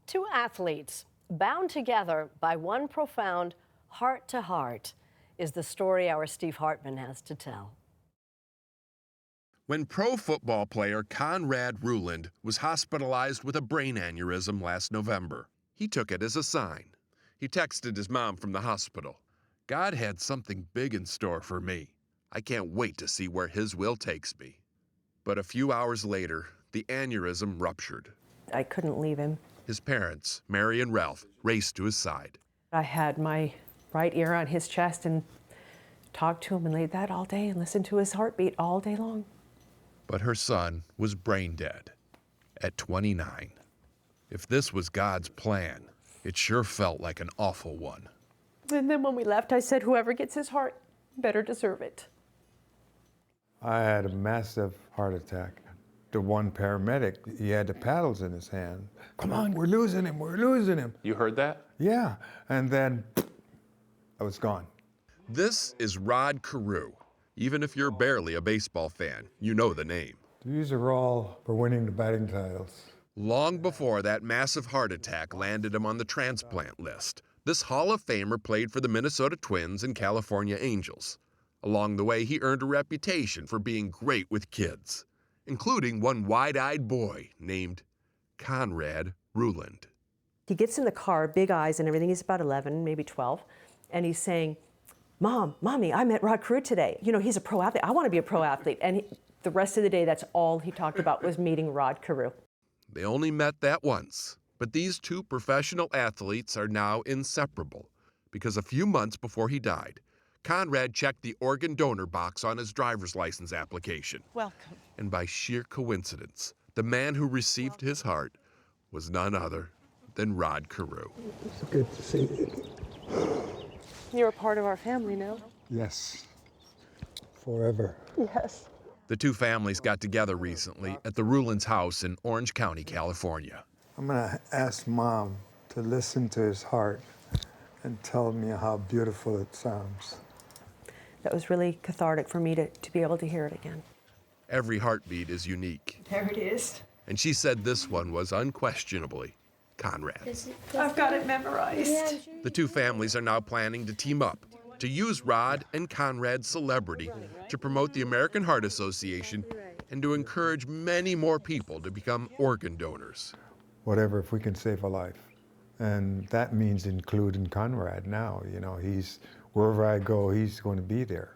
Two athletes bound together by one profound heart-to-heart is the story our Steve Hartman has to tell. When pro football player Conrad Ruland was hospitalized with a brain aneurysm last November, he took it as a sign. He texted his mom from the hospital, "God had something big in store for me. I can't wait to see where his will takes me." But a few hours later, the aneurysm ruptured. I couldn't leave him. His parents, Mary and Ralph, raced to his side. I had my right ear on his chest and talked to him and laid that all day and listened to his heartbeat all day long. But her son was brain dead at 29. If this was God's plan, it sure felt like an awful one. And then when we left, I said, whoever gets his heart better deserve it. I had a massive heart attack. The one paramedic, he had the paddles in his hand. "Come on, we're losing him, we're losing him." You heard that? Yeah, and then I was gone. This is Rod Carew. Even if you're barely a baseball fan, you know the name. These are all for winning the batting titles. Long before that massive heart attack landed him on the transplant list, this Hall of Famer played for the Minnesota Twins and California Angels. Along the way, he earned a reputation for being great with kids, including one wide-eyed boy named Conrad Ruland. He gets in the car, big eyes and everything. He's about 11, maybe 12. And he's saying, Mommy, I met Rod Carew today. You know, he's a pro athlete. I want to be a pro athlete. And the rest of the day, that's all he talked about was meeting Rod Carew. They only met that once, but these two professional athletes are now inseparable because a few months before he died, Conrad checked the organ donor box on his driver's license application. Welcome. And by sheer coincidence, the man who received his heart was none other than Rod Carew. It's good to see you. You're a part of our family now. Yes, forever. Yes. The two families got together recently at the Ruland's house in Orange County, California. I'm gonna ask Mom to listen to his heart and tell me how beautiful it sounds. That was really cathartic for me to be able to hear it again. Every heartbeat is unique. There it is. And she said this one was unquestionably Conrad. I've got it memorized. The two families are now planning to team up to use Rod and Conrad's celebrity to promote the American Heart Association and to encourage many more people to become organ donors. Whatever, if we can save a life. And that means including Conrad now. You know, wherever I go, he's going to be there.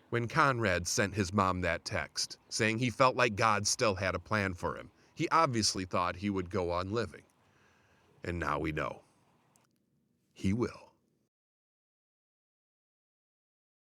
When Conrad sent his mom that text, saying he felt like God still had a plan for him, he obviously thought he would go on living. And now we know. He will.